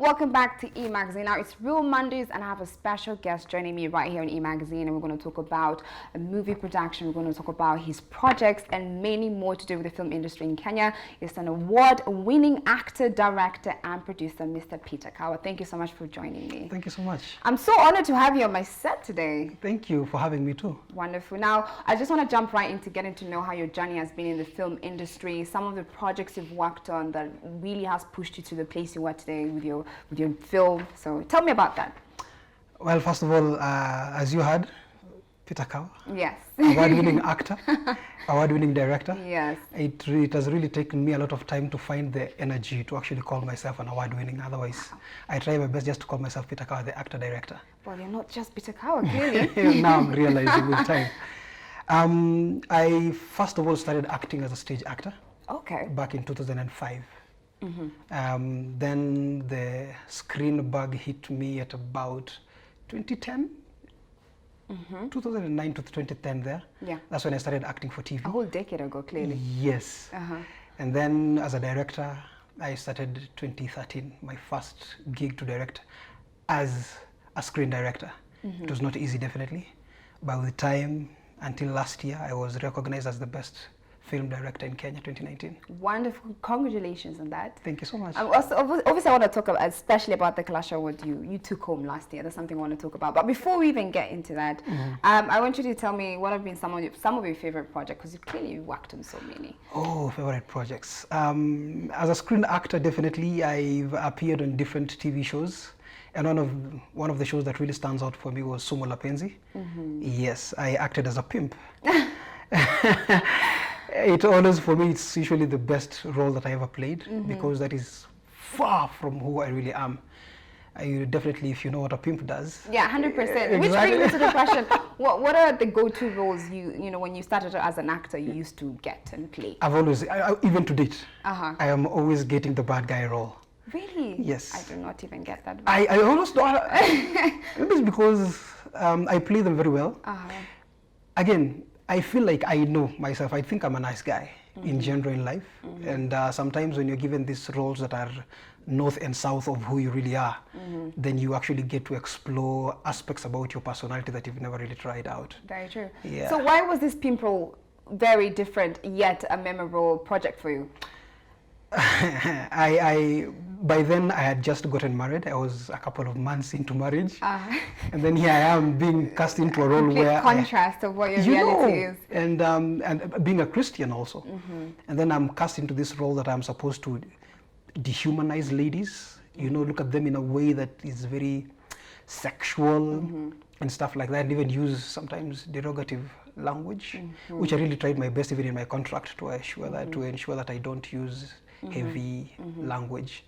Welcome back to E-Magazine. Now, it's Real Mondays, and I have a special guest joining me right here on E-Magazine, and we're going to talk about a movie production. We're going to talk about his projects and many more to do with the film industry in Kenya. He's an award-winning actor, director, and producer, Mr. Peter Kawa. Thank you so much for joining me. Thank you so much. I'm so honored to have you on my set today. Thank you for having me too. Wonderful. Now, I just want to jump right into getting to know how your journey has been in the film industry, some of the projects you've worked on that really has pushed you to the place you are today with your film. So tell me about that. Well, first of all, as you heard, Peter Kawa. Yes. Award-winning actor, award-winning director. Yes. It has really taken me a lot of time to find the energy to actually call myself an award-winning. Otherwise, I try my best just to call myself Peter Kawa, the actor director. Well, you're not just Peter Kawa, clearly. Now I'm realizing with time. I first of all started acting as a stage actor. Okay. Back in 2005. Then the screen bug hit me at about 2010, 2009 to 2010 there. Yeah. That's when I started acting for TV. A whole decade ago, clearly. Yes. And then as a director, I started 2013, my first gig to direct as a screen director. It was not easy, definitely. But with time, until last year, I was recognized as the best film director in Kenya, 2019. Wonderful. Congratulations on that. Thank you so much. Also, obviously, I want to talk about, especially about the Kalasha Award you took home last year. That's something I want to talk about. But before we even get into that, I want you to tell me what have been some of your favorite projects, because clearly you worked on so many. Oh, favorite projects. As a screen actor, definitely, I've appeared on different TV shows. And one of the shows that really stands out for me was Sumo La Penzi. Yes, I acted as a pimp. It always, for me, it's usually the best role that I ever played because that is far from who I really am. I definitely, if you know what a pimp does. Yeah, 100%. Exactly. Which brings me to the question: what are the go-to roles you know when you started as an actor you used to get and play? I've always, even to date, I am always getting the bad guy role. Really? Yes. I do not even get that. I almost don't. Maybe it's because I play them very well. Again, I feel like I know myself. I think I'm a nice guy in general in life. And sometimes when you're given these roles that are north and south of who you really are, then you actually get to explore aspects about your personality that you've never really tried out. Very true. Yeah. So why was this pimp role very different yet a memorable project for you? By then I had just gotten married. I was a couple of months into marriage, and then here I am being cast into a role where contrast of what your reality is, and being a Christian also, and then I'm cast into this role that I'm supposed to dehumanize ladies. You know, look at them in a way that is very sexual and stuff like that, and even use sometimes derogative language, which I really tried my best even in my contract to ensure that I don't use heavy language.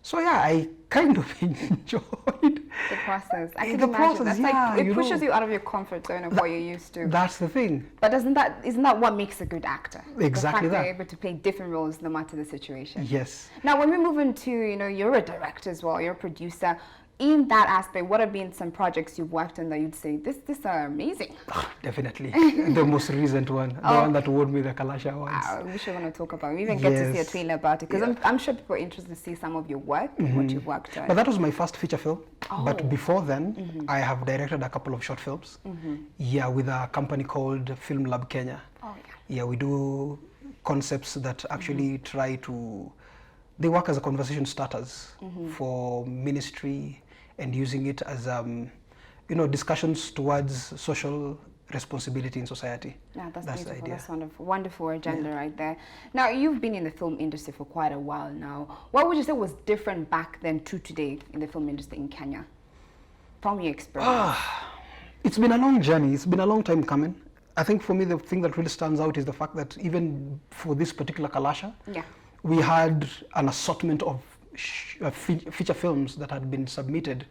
So yeah, I kind of enjoyed the process. I can imagine. That's like it pushes you out of your comfort zone of what you're used to. That's the thing. But isn't that what makes a good actor? Exactly the fact that. They're able to play different roles no matter the situation. Yes. Now, when we move into, you're a director as well, you're a producer. In that aspect, what have been some projects you've worked on that you'd say, this are amazing? Definitely. The most recent one, the one that won me the Kalasha Awards. We should want to talk about it. We even get to see a trailer about it, because I'm sure people are interested to see some of your work, what you've worked on. But that was my first feature film. But before then, I have directed a couple of short films. Yeah, with a company called Film Lab Kenya. Oh, yeah. Yeah, we do concepts that actually try to, they work as a conversation starters for ministry, and using it as discussions towards social responsibility in society. Yeah, that's the beautiful. idea. That's wonderful. Wonderful agenda right there. Now, you've been in the film industry for quite a while now. What would you say was different back then to today in the film industry in Kenya, from your experience? It's been a long journey. It's been a long time coming. I think for me, the thing that really stands out is the fact that even for this particular Kalasha, we had an assortment of feature films that had been submitted,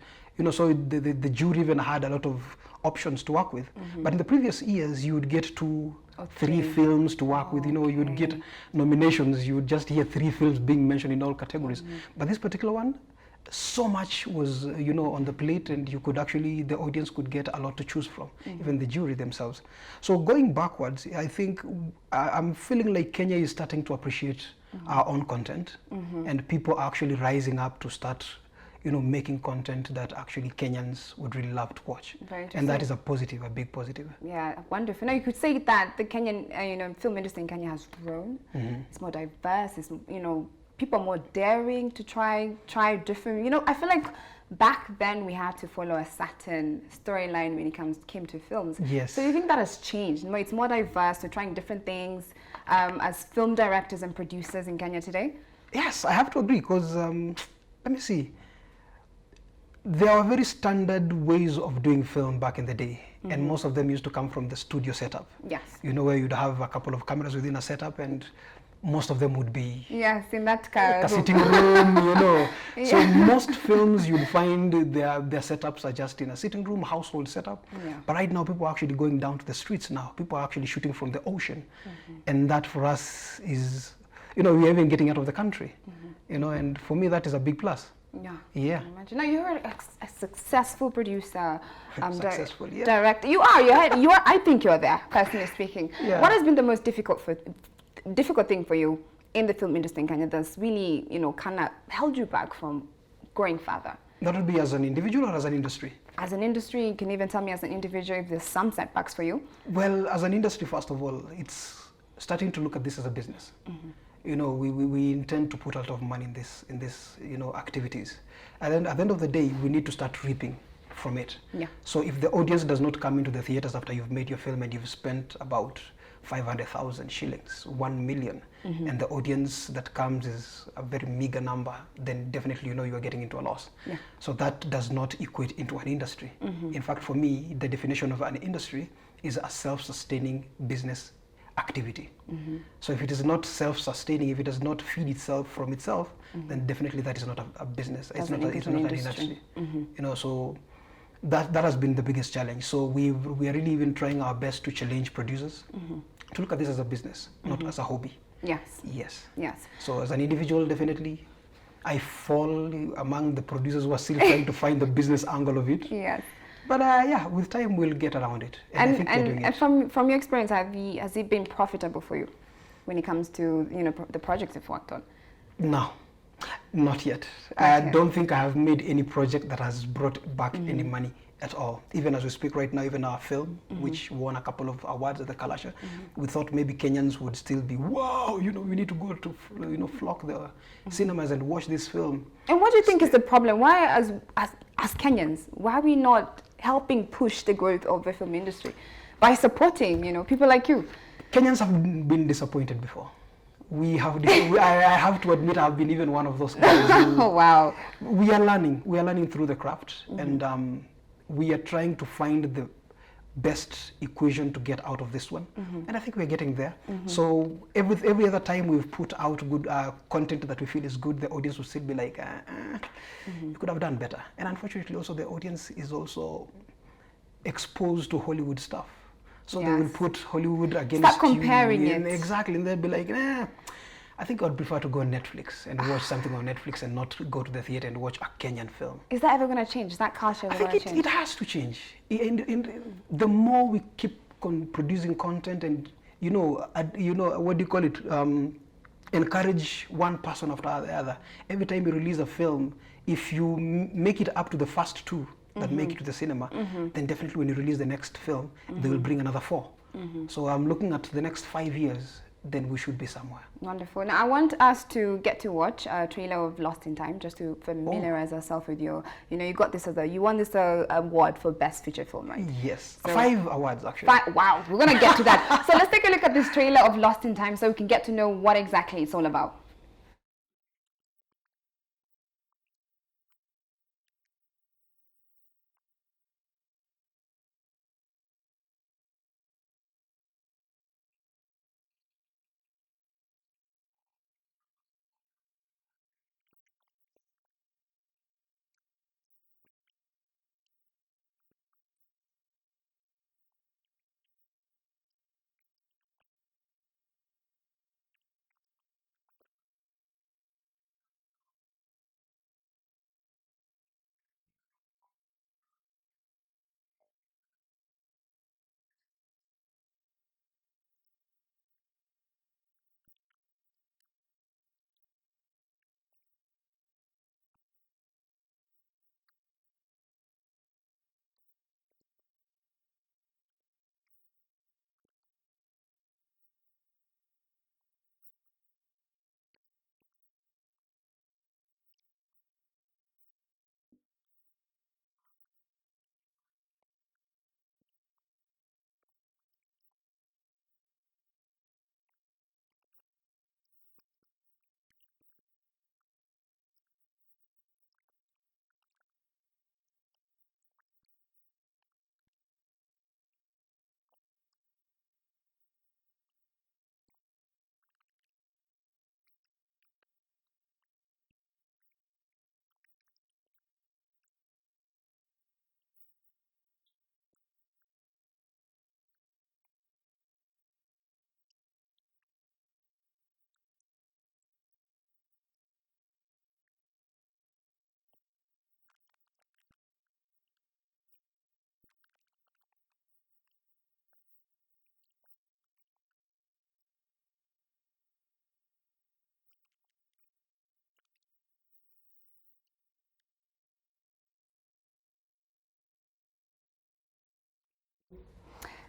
so the jury even had a lot of options to work with. But in the previous years, you would get 2 or 3 films to work with. You would get nominations. You would just hear 3 films being mentioned in all categories. But this particular one, so much was on the plate, and you could actually, the audience could get a lot to choose from, even the jury themselves. So going backwards, I think I'm feeling like Kenya is starting to appreciate our own content, and people are actually rising up to start making content that actually Kenyans would really love to watch. Very interesting. And that is a positive, a big positive. Yeah, wonderful. Now you could say that the Kenyan, film industry in Kenya has grown. It's more diverse. It's, people are more daring to try different. I feel like back then we had to follow a certain storyline when it came to films. Yes. So you think that has changed? It's more diverse. We're trying different things as film directors and producers in Kenya today. Yes, I have to agree because let me see. There are very standard ways of doing film back in the day, and most of them used to come from the studio setup. Yes. Where you'd have a couple of cameras within a setup, and most of them would be in that kind a sitting room, Yeah. So most films you'll find their setups are just in a sitting room, household setup. Yeah. But right now people are actually going down to the streets now. People are actually shooting from the ocean. And that for us is, we're even getting out of the country. And for me that is a big plus. Yeah. Imagine. Now you're a successful producer, successful, yeah. director. You are. I think you're there, personally speaking. Yeah. What has been the most difficult thing for you in the film industry in Kenya that's really, kind of held you back from going further? That would be as an individual or as an industry? As an industry, you can even tell me as an individual if there's some setbacks for you. Well, as an industry, first of all, it's starting to look at this as a business. We intend to put a lot of money in this activities. And then at the end of the day, we need to start reaping from it. Yeah. So if the audience does not come into the theaters after you've made your film and you've spent about 500,000 shillings, 1 million, and the audience that comes is a very meager number, then definitely you are getting into a loss. Yeah. So that does not equate into an industry. In fact, for me, the definition of an industry is a self-sustaining business activity. So if it is not self-sustaining, if it does not feed itself from itself, then definitely that is not a business. It's not an industry. So that has been the biggest challenge. So we are really even trying our best to challenge producers to look at this as a business, not as a hobby. Yes. So as an individual, definitely I fall among the producers who are still trying to find the business angle of it. Yes. But with time we'll get around it. And I think we're doing it. From your experience, has it been profitable for you when it comes to the projects you've worked on? No, not yet. Okay. I don't think I have made any project that has brought back any money at all. Even as we speak right now, even our film, which won a couple of awards at the Kalasha, we thought maybe Kenyans would still be, wow, we need to go to flock the cinemas and watch this film. And what do you think is the problem? Why, as Kenyans, why are we not helping push the growth of the film industry by supporting, people like you? Kenyans have been disappointed before. I have to admit, I've been even one of those guys. Oh, wow. We are learning through the craft, and we are trying to find the best equation to get out of this one, and I think we're getting there. So every other time we've put out good content that we feel is good, the audience will still be like, you could have done better. And unfortunately also the audience is also exposed to Hollywood stuff. So they will put Hollywood against Start comparing it. Exactly, and they'll be like, I think I'd prefer to go on Netflix and watch something on Netflix and not go to the theater and watch a Kenyan film. Is that ever going to change? Is that culture ever going to change? It has to change. The more we keep producing content and, what do you call it? Encourage one person after the other. Every time you release a film, if you make it up to the first two that make it to the cinema, then definitely when you release the next film, they will bring another 4. So I'm looking at the next 5 years, then we should be somewhere. Wonderful. Now I want us to get to watch a trailer of Lost in Time, just to familiarize ourselves with your, you got this you won this award for best feature film, right? Yes, so 5 awards actually. Wow, we're gonna get to that. So let's take a look at this trailer of Lost in Time so we can get to know what exactly it's all about.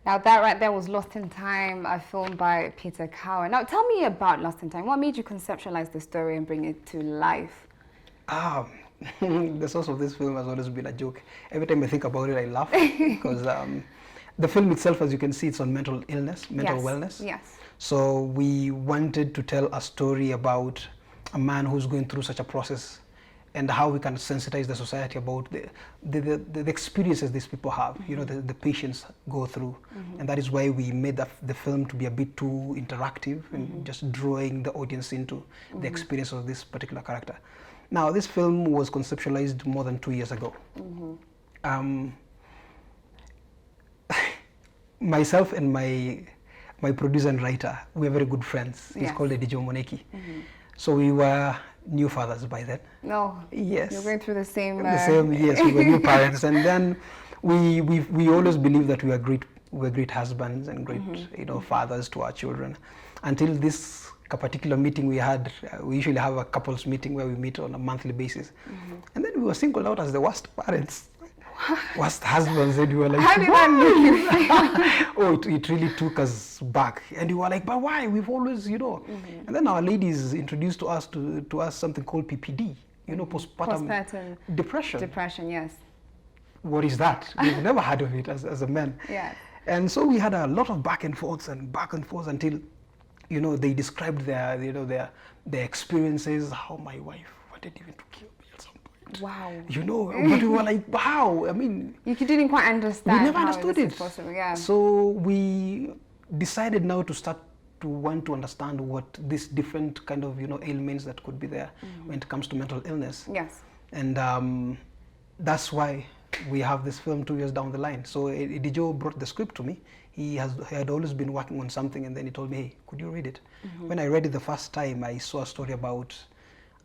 Now that right there was Lost in Time, a film by Peter Kawa. Now tell me about Lost in Time. What made you conceptualize the story and bring it to life? The source of this film has always been a joke. Every time I think about it, I laugh because the film itself, as you can see, it's on mental illness, mental wellness. Yes. So we wanted to tell a story about a man who's going through such a process and how we can sensitize the society about the experiences these people have, you know, the patients go through. And that is why we made the film to be a bit too interactive and just drawing the audience into the experience of this particular character. Now, this film was conceptualized more than 2 years ago. Myself and my producer and writer, we're very good friends. He's called Edijo Moneki. So we were new fathers by then. No. Yes. You're going through the same. Yes, we were new parents, and then we always believed that we were great husbands and great fathers to our children, until this particular meeting we had. We usually have a couples meeting where we meet on a monthly basis, and then we were singled out as the worst parents. Worst husbands, and we were like, how did that make you feel? Oh, it really took us back, and we were like, but why? We've always, And then our ladies introduced to us something called PPD, postpartum depression. Depression, yes. What is that? We've never heard of it as a man. Yeah. And so we had a lot of back and forth until, they described their experiences, how my wife wanted even to kill me at some point. Wow. But we were like, wow. I mean, you didn't quite understand. We never understood it. Possible, yeah. So we decided now to want to understand what this different kind of ailments that could be there when it comes to mental illness. Yes. And that's why we have this film 2 years down the line. So Edijo brought the script to me. He had always been working on something, and then he told me, hey, could you read it? When I read it the first time, I saw a story about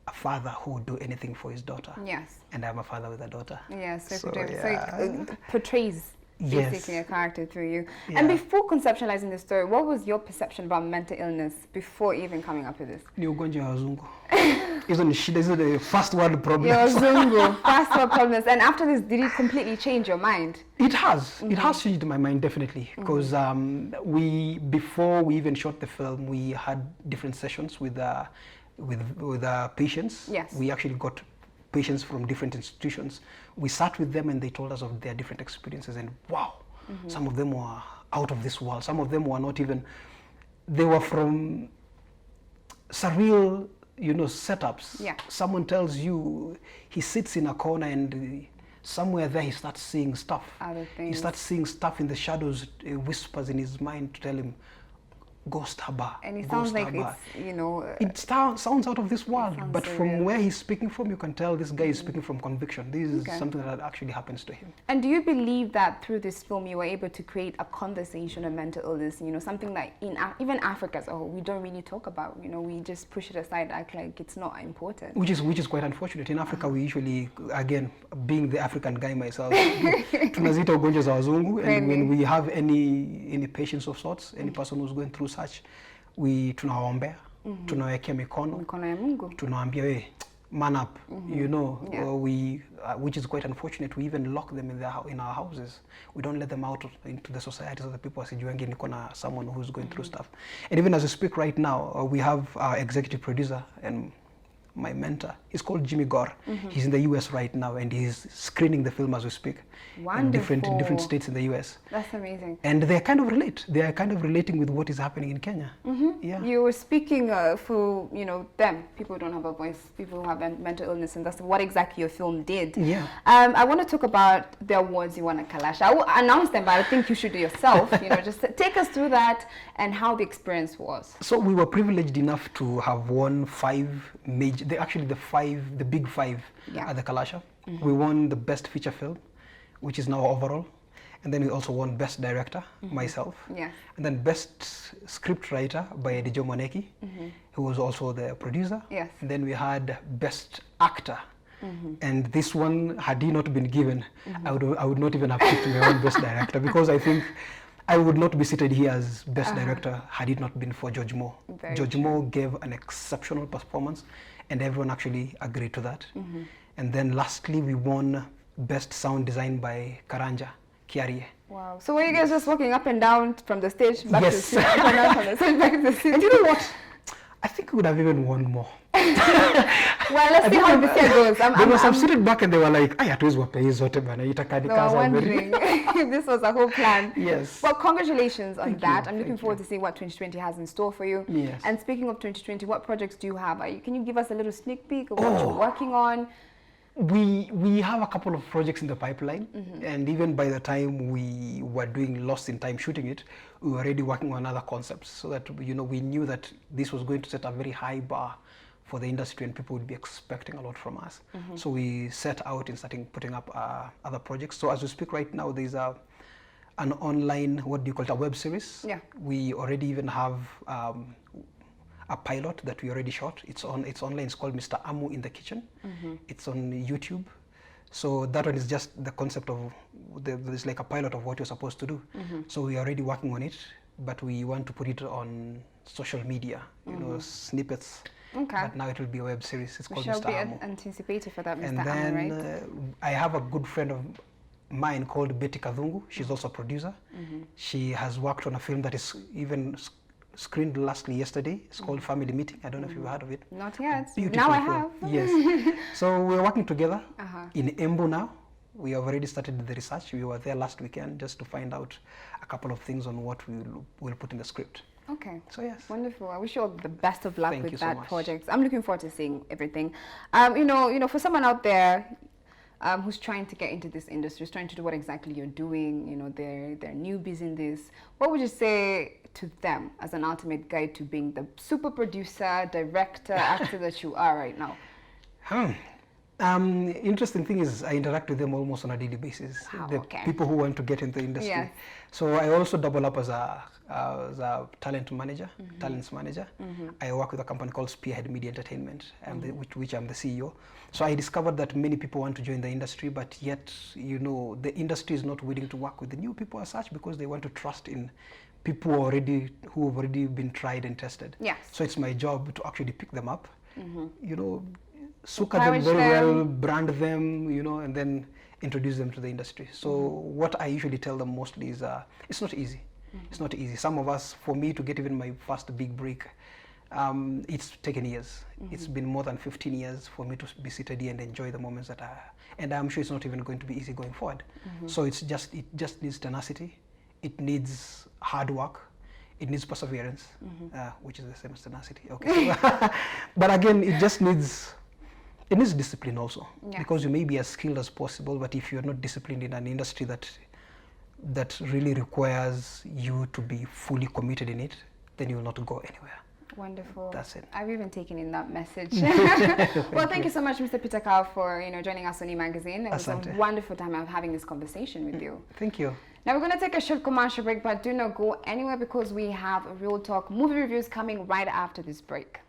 a father who would do anything for his daughter. Yes. And I'm a father with a daughter. Yes, so yeah. it portrays basically a character through you. Yeah. And before conceptualizing the story, what was your perception about mental illness before even coming up with this? Ni ugonjwa wa wazungu. Hizo the first world problems. First world problems. And after this, did it completely change your mind? It has. It has changed my mind, definitely. Because before we even shot the film, we had different sessions with patients. Yes. We actually got patients from different institutions. We sat with them and they told us of their different experiences, and wow, some of them were out of this world. Some of them were not even, they were from surreal, setups. Yeah. Someone tells you he sits in a corner and somewhere there he starts seeing stuff. Other things. He starts seeing stuff in the shadows, whispers in his mind to tell him, go stab her. And it sounds like it's, it sounds out of this world, but so from real. where he's speaking from, you can tell this guy is speaking from conviction. This is something that actually happens to him. And do you believe that through this film you were able to create a conversation of mental illness, something that even Africa as a whole, we don't really talk about, we just push it aside, act like it's not important. Which is quite unfortunate. In Africa, we usually, again, being the African guy myself, tunazita ugonjwa za wazungu, and when we have any patients of sorts, any person who's going through such, tunawaombea, tunawekea mikono ya Mungu, tunawaambia we man up, which is quite unfortunate. We even lock them in our houses. We don't let them out into the society so that people asijuangi niko na someone who's going through stuff. And even as we speak right now, we have our executive producer and my mentor. He's called Jimmy Gore. He's in the US right now, and he's screening the film as we speak. Wonderful. In different states in the US. That's amazing. And they kind of relate. They are kind of relating with what is happening in Kenya. Yeah. You were speaking for them, people who don't have a voice, people who have mental illness, and that's what exactly your film did. Yeah. I want to talk about the awards you won at Kalasha. I will announce them, but I think you should do yourself. Just take us through that and how the experience was. So we were privileged enough to have won 5 major. The big five at the Kalasha. We won the best feature film, which is now overall, and then we also won best director, myself, and then best script writer by Edijo Moneki, who was also the producer. Yes. And then we had best actor, and this one, had he not been given, I would not even have picked my own best director, because I think I would not be seated here as best director had it not been for George Moore. George Moore gave an exceptional performance, and everyone actually agreed to that. And then lastly, we won best sound design by Kiarie. Wow. So were you guys just walking up and down from the stage back Yes. to the seat, up and down from the stage back to the seat? And you know what? I think we would have even won more. Well, let's see how this year goes. I'm seated back and they were like, "Ay, hatuwezi wapa hii zote bana, itakadi No, I'm kaza wondering if this was a whole plan. Yes. Well, congratulations on that. You. I'm looking forward to seeing what 2020 has in store for you. Yes. And speaking of 2020, what projects do you have? Can you give us a little sneak peek of what you're working on? We have a couple of projects in the pipeline, and even by the time we were doing Lost in Time shooting it, we were already working on other concepts, so that we knew that this was going to set a very high bar for the industry and people would be expecting a lot from us. So we set out in starting putting up other projects. So as we speak right now, there's an online, what do you call it, a web series. Yeah. We already even have a pilot that we already shot. It's online. It's called Mr. Amu in the Kitchen. It's on YouTube. So that one is just the concept of there's like a pilot of what you're supposed to do. So we're already working on it, but we want to put it on social media, you know, snippets. Okay. But now it will be a web series. It's called We shall Mr. be Amu. anticipated for that, Mr. And Amu, then right? I have a good friend of mine called Betty Kadhungu. She's also a producer. She has worked on a film that is even screened lastly yesterday. It's called Family Meeting. I don't know if you've heard of it. Not yet. Beautiful Now I film. have. Yes. So we're working together in Embu now. We have already started the research. We were there last weekend just to find out a couple of things on what we'll put in the script. Okay. So yes. Wonderful. I wish you all the best of luck Thank with you so that much. project. I'm looking forward to seeing everything. You know, for someone out there who's trying to get into this industry, who's trying to do what exactly you're doing, you know, they're newbies in this, what would you say to them as an ultimate guide to being the super producer, director, actor that you are right now? Interesting thing is I interact with them almost on a daily basis. Wow, The okay. people who want to get into the industry. Yes. So I also double up as a talent manager, talents manager. I work with a company called Spearhead Media Entertainment, which I'm the CEO. So I discovered that many people want to join the industry, but yet, you know, the industry is not willing to work with the new people as such because they want to trust in people who have already been tried and tested. Yes. So it's my job to actually pick them up, you know, suka them Encourage very them. well, brand them, you know, and then introduce them to the industry. So what I usually tell them mostly is it's not easy. It's not easy. Some of us, for me to get even my first big break, it's taken years. It's been more than 15 years for me to be seated here and enjoy the moments that and I'm sure it's not even going to be easy going forward. So it just needs tenacity. It needs hard work. It needs perseverance, which is the same as tenacity. Okay. But again, it needs discipline also, because you may be as skilled as possible, but if you're not disciplined in an industry that really requires you to be fully committed in it, then you will not go anywhere. Wonderful. That's it. I've even taken in that message. Well, thank you so much, Mr. Peter Kawa, for joining us on E-Magazine. It was a wonderful time of having this conversation with you. Thank you. Now we're going to take a short commercial break, but do not go anywhere because we have a Real Talk movie reviews coming right after this break.